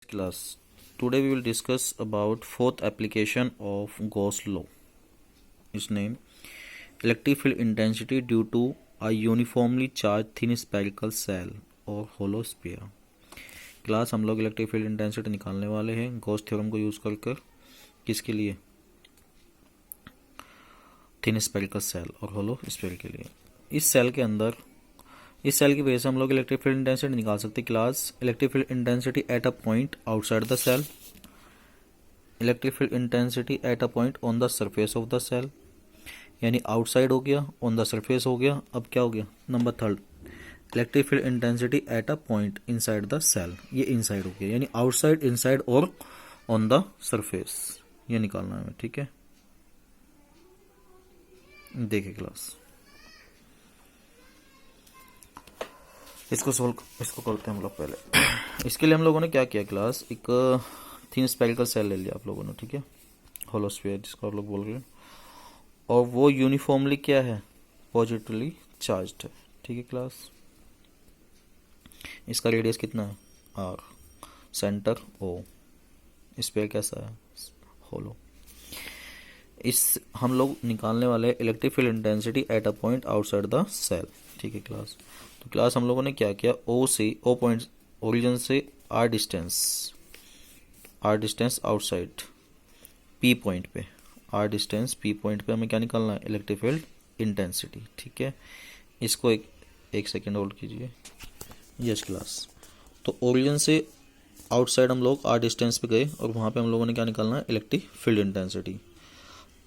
Class. Today we will discuss about fourth application of Gauss law. Its name electric field intensity due to a uniformly charged thin spherical cell और hollow sphere. Class हम लोग electric field intensity निकालने वाले हैं Gauss theorem को use कर किसके लिए, थिन स्फेरिकल सेल और होलो स्फीयर के लिए। इस सेल की वजह से हम लोग इलेक्ट्रिक फील्ड इंटेंसिटी निकाल सकते हैं। Class electric field intensity at a point outside the shell, electric field intensity at a point on the surface of the shell, यानी आउटसाइड हो गया, ऑन द सरफेस हो गया। अब क्या हो गया number third, electric field intensity at a point inside the shell, ये इनसाइड हो गया, यानी आउटसाइड, इनसाइड और ऑन द सरफेस, ये निकालना है। ठीक है, देखिए क्लास इसको करते हैं हम लोग। पहले इसके लिए हम लोगों ने क्या किया क्लास, एक थिन स्फेरिकल सेल ले लिया आप लोगों ने, ठीक है, होलो स्फीयर जिसको आप लोग बोल रहे हैं, और वो यूनिफॉर्मली क्या है, पॉजिटिवली चार्ज्ड है। ठीक है क्लास, इसका रेडियस कितना है आर, सेंटर ओ, स्फीयर कैसा है होलो। इस हम लोग निकालने वाले electric field intensity at a point outside the shell. ठीक है क्लास, तो क्लास हम लोगों ने क्या किया, ओ पॉइंट ओरिजिन से R distance outside P point पे, आर डिस्टेंस पी पॉइंट पे हमें क्या निकालना है, इलेक्ट्रिक फील्ड इंटेंसिटी। ठीक है, इसको एक सेकेंड होल्ड कीजिए। यस क्लास, तो ओरिजिन से आउटसाइड हम लोग आर डिस्टेंस पे गए और वहाँ पे हम लोगों ने क्या निकालना है, इलेक्ट्रिक फील्ड इंटेंसिटी।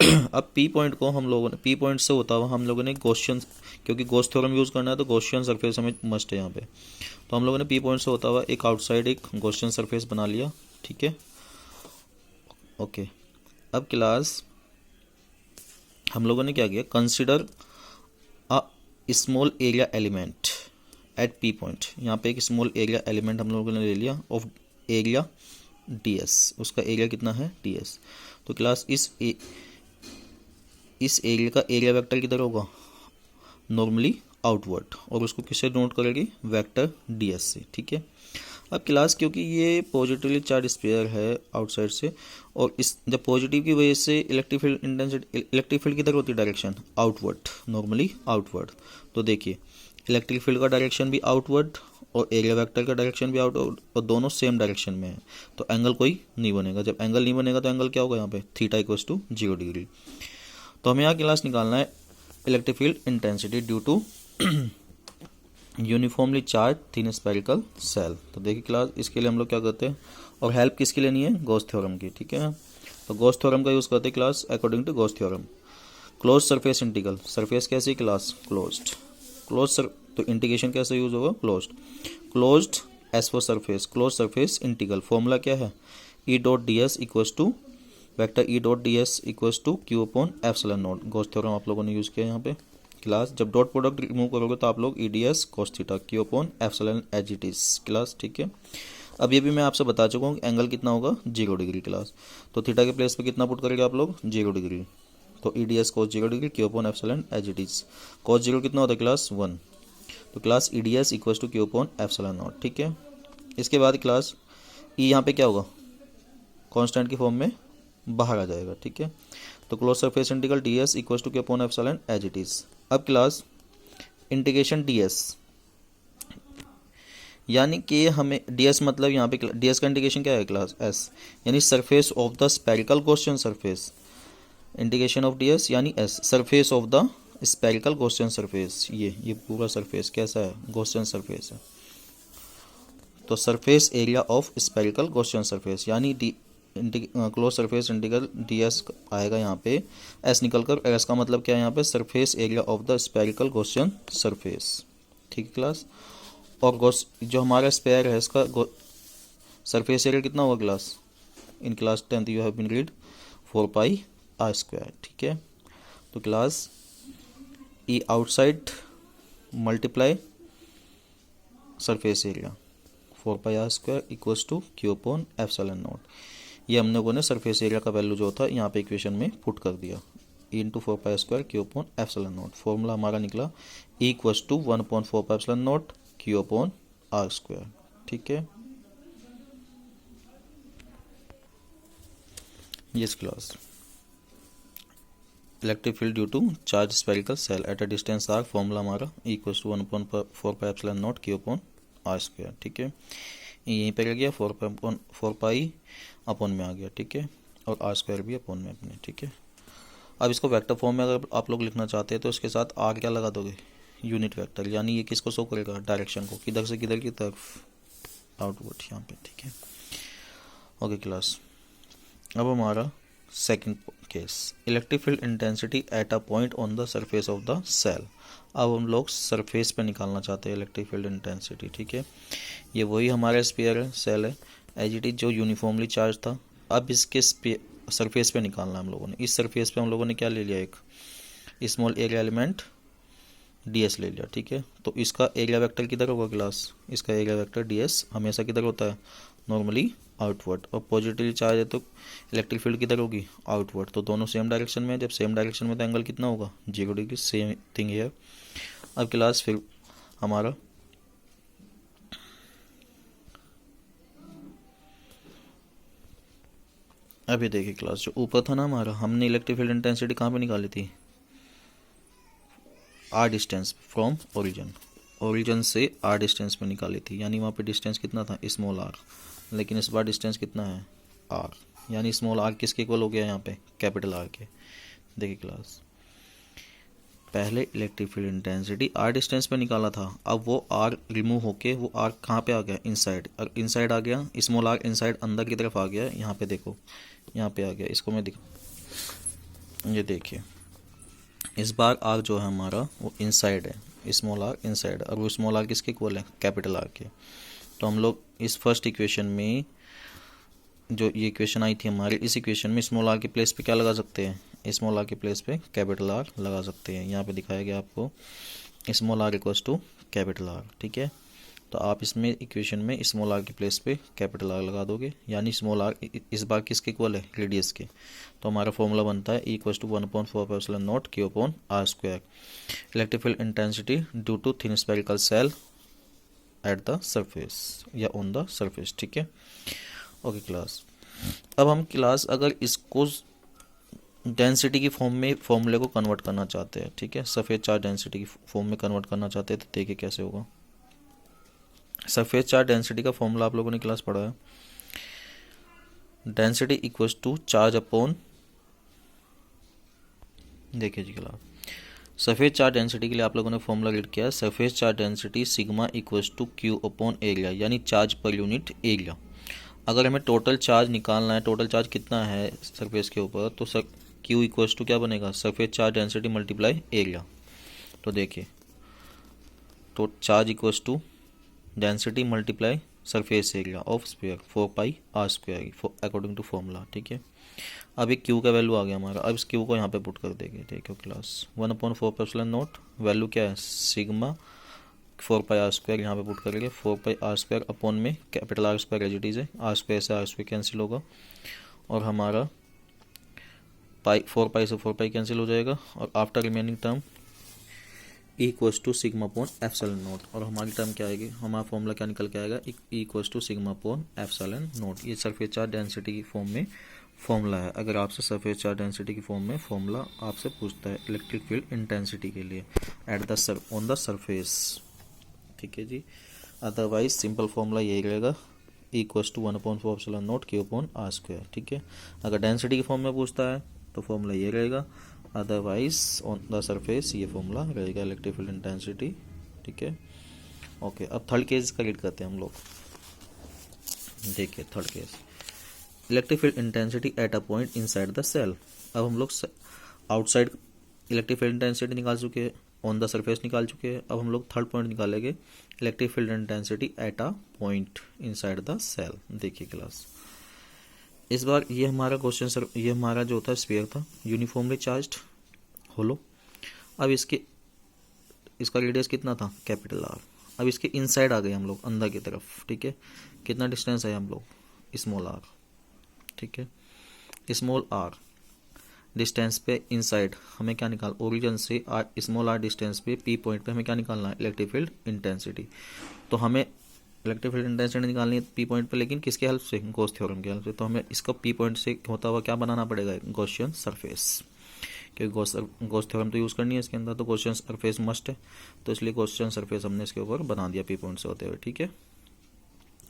अब पी पॉइंट को हम लोगों ने, पी पॉइंट से होता हुआ हम लोगों ने गॉसियन, क्योंकि गॉस थ्योरम यूज़ करना है तो गॉसियन सरफेस हमें मस्ट है यहाँ पे, तो हम लोगों ने पी पॉइंट से होता हुआ एक आउटसाइड एक गॉसियन सरफेस बना लिया। ठीक है, ओके। अब क्लास हम लोगों ने क्या किया, consider a small area element at P point, यहाँ पे एक स्मॉल एरिया एलिमेंट हम लोगों ने ले लिया ऑफ एरिया ds, उसका एरिया कितना है ds। तो क्लास इस एरिया का एरिया वेक्टर किधर होगा, नॉर्मली आउटवर्ड, और उसको किससे नोट करेगी, वेक्टर ds से। ठीक है, अब क्लास क्योंकि ये पॉजिटिवली चार्ज स्फीयर है आउटसाइड से, और इस जब पॉजिटिव की वजह से electric field intensity, electric field किधर होती है, डायरेक्शन आउटवर्ड, नॉर्मली आउटवर्ड। तो देखिए इलेक्ट्रिक फील्ड का डायरेक्शन भी आउटवर्ड और एरिया वेक्टर का डायरेक्शन भी आउटवर्ड, और दोनों सेम डायरेक्शन में है, तो एंगल कोई नहीं बनेगा। जब एंगल नहीं बनेगा तो एंगल क्या होगा यहाँ पे, थीटा इक्वल्स टू 0 डिग्री। तो हमें यहाँ क्लास निकालना है electric field intensity due to uniformly charge thin spherical cell. तो देखिए क्लास इसके लिए हम लोग क्या करते हैं, और हेल्प किसकी लेनी है, गॉस थ्योरम की। ठीक है, तो गॉस थ्योरम का यूज़ करते हैं class according to Gauss theorem. Close surface integral, surface कैसी क्लास, क्लोज्ड, तो इंटीग्रेशन कैसे यूज होगा, closed S for surface, close surface integral. Formula क्या है, E dot D S equals to vector E dot D S equals to Q upon epsilon naught. Gauss theorem आप लोगों ने use किया यहाँ पे क्लास। जब डॉट प्रोडक्ट रिमूव करोगे तो आप लोग E D S cos theta Q upon epsilon as it is class. ठीक है, अब ये भी मैं आपसे बता चुका हूँ एंगल कितना होगा, 0 डिग्री क्लास। तो थीटा के प्लेस पे कितना पुट करेंगे आप लोग, 0 डिग्री। तो E D S cos 0 degree Q upon epsilon as it is, cos 0 कितना होता है क्लास 1, तो class E D S equals to Q upon epsilon naught. ठीक है, इसके बाद क्लास ई यहाँ पे क्या होगा, कांस्टेंट की फॉर्म में बाहर आ जाएगा। ठीक है, तो close surface integral D S equals to Q upon epsilon as it is. अब क्लास इंटीग्रेशन डी एस, यानी कि हमें डी एस मतलब यहाँ पे डी एस का इंटीग्रेशन क्या है क्लास, एस, यानी surface of the spherical Gaussian surface, integration of D S यानी S, surface of the spherical Gaussian surface. ये पूरा सरफेस कैसा है, गॉसियन सरफेस है, तो surface area of spherical Gaussian surface, यानी close surface integral D S आएगा यहाँ पे, एस निकल कर, एस का मतलब क्या है यहाँ पे, surface area of the spherical Gaussian surface. ठीक है क्लास, और जो हमारा स्पेयर है इसका सरफेस एरिया कितना होगा class, in class 10th you have been read 4 pi R square. ठीक है, तो class E outside multiply surface area 4 pi R square equals to Q upon epsilon naught. ये हम लोगों ने सरफेस एरिया का वैल्यू जो था यहाँ पे इक्वेशन में पुट कर दिया, E into 4 pi square Q upon epsilon naught. Formula हमारा निकला E equals to 1/4 pi epsilon naught Q upon R square. ठीक है, yes class, electric field due to charge spherical shell at a distance R, formula हमारा equal to 1/4πε0 Q/r², ठीक है। यहीं पर आ गया 4 अपॉन में आ गया, ठीक है, और r² भी अपॉन में अपने, ठीक है। अब इसको वेक्टर फॉर्म में अगर आप लोग लिखना चाहते हैं तो इसके साथ r क्या लगा दोगे, यूनिट वेक्टर, यानी ये किसको शो करेगा, डायरेक्शन को, किधर से किधर की तरफ, आउटवर्ड, यहाँ पे, ठीक है। ओके क्लास, अब हमारा second case, electric field intensity at a point on the surface of the shell. अब हम लोग सरफेस पे निकालना चाहते हैं इलेक्ट्रिक फील्ड इंटेंसिटी, ठीक है। ये वही हमारा स्फीयर है, सेल है, एज इट इज, जो यूनिफॉर्मली चार्ज था। अब इसके सरफेस पे निकालना हम लोगों ने। इस सरफेस पे हम लोगों ने क्या ले लिया, एक स्मॉल एरिया एलिमेंट ds ले लिया, ठीक है। तो इसका एरिया वेक्टर किधर होगा क्लास, इसका एरिया वेक्टर ds हमेशा किधर होता है, नॉर्मली आउटवर्ड, और पॉजिटिवली चार्ज है तो इलेक्ट्रिक फील्ड किधर होगी, आउटवर्ड। तो दोनों सेम डायरेक्शन में, जब सेम डायरेक्शन में तो एंगल कितना होगा, 0 डिग्री, सेम थिंग है। अब क्लास फिर हमारा अभी देखिए क्लास, जो ऊपर था ना हमारा, हमने इलेक्ट्रिक फील्ड इंटेंसिटी कहाँ पे निकाली थी, r डिस्टेंस फ्रॉम ओरिजिन से r डिस्टेंस पे निकाली थी, यानी वहाँ पे डिस्टेंस कितना था, स्मॉल r, लेकिन इस बार डिस्टेंस कितना है, r, यानी स्मॉल r किसके इक्वल हो गया यहाँ पे, कैपिटल R के। देखिए क्लास, पहले electric field intensity r distance पे निकाला था, अब वो r रिमूव होके वो r कहाँ पे आ गया, इनसाइड, और इनसाइड आ गया, स्मॉल r इनसाइड अंदर की तरफ आ गया, यहाँ पे देखो, यहाँ पे आ गया, इसको मैं ये देखिए, इस बार r जो है हमारा वो इनसाइड है, स्मॉल r इनसाइड, और वो स्मॉल r किसके इक्वल है, कैपिटल R के। तो हम लोग इस फर्स्ट इक्वेशन में, जो ये इक्वेशन आई थी हमारी, इस इक्वेशन में स्मॉल r के प्लेस पे क्या लगा सकते हैं, स्मॉल r के प्लेस पे कैपिटल R लगा सकते हैं। यहाँ पे दिखाया गया आपको small r equals to capital R, ठीक है। तो आप इसमें इक्वेशन में स्मॉल r के प्लेस पे कैपिटल R लगा दोगे, यानी स्मॉल r इस बार किसके इक्वल है, रेडियस के। तो हमारा फॉर्मूला बनता है equals to 1/4πε0 Q/r², electric field intensity due to thin spherical shell at the surface या ऑन द सरफेस, ठीक है। ओके क्लास, अब हम क्लास अगर इसको डेंसिटी की फॉर्म में फॉर्मूले को कन्वर्ट करना चाहते हैं, ठीक है, सफ़ेद चार्ज डेंसिटी की फॉर्म में कन्वर्ट करना चाहते हैं, तो देखिए कैसे होगा। सफ़ेद चार्ज डेंसिटी का फॉर्मूला आप लोगों ने क्लास पढ़ा है, density equals to charge upon, देखिए जी क्लास, सफ़ेद चार्ज डेंसिटी के लिए आप लोगों ने फॉर्मूला रीड किया है, surface charge density sigma equals to Q upon area, यानी चार्ज पर यूनिट एरिया। अगर हमें टोटल चार्ज निकालना है, टोटल चार्ज कितना है सरफेस के ऊपर, तो Q इक्वल्स टू क्या बनेगा, सफ़ेद चार्ज डेंसिटी मल्टीप्लाई एरिया। तो देखिए, तो charge equals to density multiply surface area of sphere 4πr² according to formula, ठीक है। अब एक Q का वैल्यू आ गया हमारा, अब इस Q को यहाँ पे पुट कर देंगे, देखो क्लास, 1/4πε0, वैल्यू क्या है, सिग्मा 4πr², यहाँ पे पुट करेंगे 4πr² अपॉन में capital R² as it is है, R² से R² कैंसिल होगा, और हमारा 4π से 4π कैंसिल हो जाएगा, और after remaining term equals to sigma upon epsilon naught, और हमारी टर्म क्या आएगी, हमारा फॉर्मूला क्या निकल के आएगा, equals to sigma upon epsilon naught. ये सरफेस चार्ज डेंसिटी की फॉर्म में फॉर्मूला है। अगर आपसे सरफेस चार्ज डेंसिटी की फॉर्म में फॉर्मूला आपसे पूछता है इलेक्ट्रिक फील्ड इंटेंसिटी के लिए at the on the surface, ठीक है जी, अदरवाइज सिंपल फॉर्मूला यही रहेगा, इक्वल्स टू 1/4πε0 Q/r², ठीक है। अगर डेंसिटी की फॉर्म में पूछता है तो फॉर्मूला ये रहेगा, अदरवाइज ऑन द सरफेस ये फॉर्मूला रहेगा इलेक्ट्रिक फील्ड इंटेंसिटी, ठीक है। ओके, अब थर्ड केस का रीड करते हैं हम लोग। देखिए third case, electric field intensity at a point inside the shell. अब हम लोग आउटसाइड इलेक्ट्रिक फील्ड इंटेंसिटी निकाल चुके हैं, ऑन द सरफेस निकाल चुके हैं। अब हम लोग थर्ड पॉइंट निकालेंगे, electric field intensity at a point inside the shell. देखिए क्लास, इस बार ये हमारा क्वेश्चन सर, ये हमारा जो था स्फीयर था यूनिफॉर्मली चार्ज्ड होलो। अब इसका रेडियस कितना था, कैपिटल R। अब इसके इनसाइड आ गए हम लोग, अंदर की तरफ, ठीक है। कितना डिस्टेंस है हम लोग, स्मॉल r, ठीक है, स्मॉल r डिस्टेंस पे इनसाइड हमें क्या निकाल, ओरिजिन से स्मॉल r डिस्टेंस पे P पॉइंट पे हमें क्या निकालना है, इलेक्ट्रिक फील्ड इंटेंसिटी। तो हमें इलेक्ट्रिक फील्ड इंटेंसिटी निकालनी है पी पॉइंट पे, लेकिन किसके हेल्प से, गॉस थ्योरम की हेल्प से। तो हमें इसका पी पॉइंट से होता हुआ क्या बनाना पड़ेगा, गॉसियन सरफेस, क्योंकि गॉस थ्योरम तो यूज़ करनी है इसके अंदर, तो गॉसियन सरफेस मस्ट है, तो इसलिए गॉसियन सरफेस हमने इसके ऊपर बना दिया पी पॉइंट से होते हुए, ठीक है।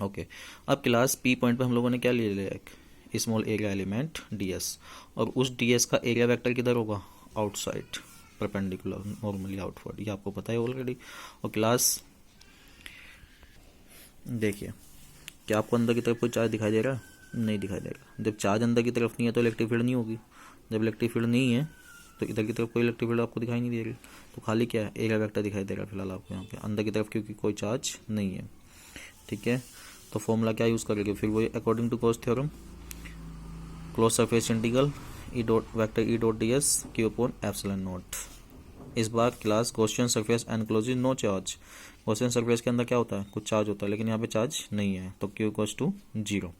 ओके, अब क्लास पी पॉइंट पे हम लोगों ने क्या ले लिया, एक स्मॉल एरिया एलिमेंट ds, और उस ds का एरिया वेक्टर किधर होगा, आउटसाइड परपेंडिकुलर नॉर्मली आउटवर्ड, ये आपको पता है ऑलरेडी। और क्लास देखिए, क्या आपको अंदर की तरफ कोई चार्ज दिखाई दे रहा है, नहीं दिखाई दे रहा। जब चार्ज अंदर की तरफ नहीं है तो इलेक्ट्रिक फील्ड नहीं होगी, जब इलेक्ट्रिक फील्ड नहीं है तो इधर की तरफ कोई इलेक्ट्रिक फील्ड आपको दिखाई नहीं दे रही, तो खाली क्या है, एरिया वेक्टर दिखाई दे रहा है फिलहाल आपको यहाँ पे अंदर की तरफ, क्योंकि कोई चार्ज नहीं है, ठीक है। तो फॉर्मूला क्या यूज़ करेंगे फिर वही, according to Gauss theorem, close surface integral E dot vector E dot ds q upon epsilon naught. इस बार class Gaussian surface enclose no charge, Gaussian surface के अंदर क्या होता है, कुछ चार्ज होता है, लेकिन यहाँ पे चार्ज नहीं है, तो q इक्वल्स टू 0।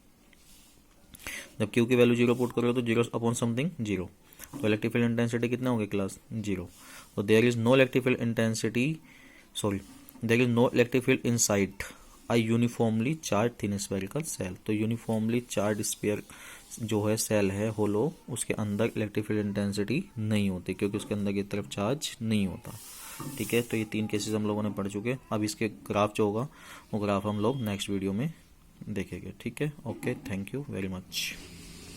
जब q की वैल्यू 0 पुट करोगे तो 0 अपॉन समथिंग 0, तो इलेक्ट्रिक फील्ड इंटेंसिटी कितना होगी क्लास, 0। तो there is no electric field intensity, sorry there is no electric field inside a uniformly charge thin spherical cell. तो uniformly charge sphere जो है सेल है होलो, उसके अंदर इलेक्ट्रिक फील्ड इंटेंसिटी नहीं होती, क्योंकि उसके अंदर की तरफ चार्ज नहीं होता, ठीक है। तो ये 3 केसेस हम लोगों ने पढ़ चुके। अब इसके ग्राफ जो होगा वो ग्राफ हम लोग नेक्स्ट वीडियो में देखेंगे, ठीक है। Okay, thank you very much.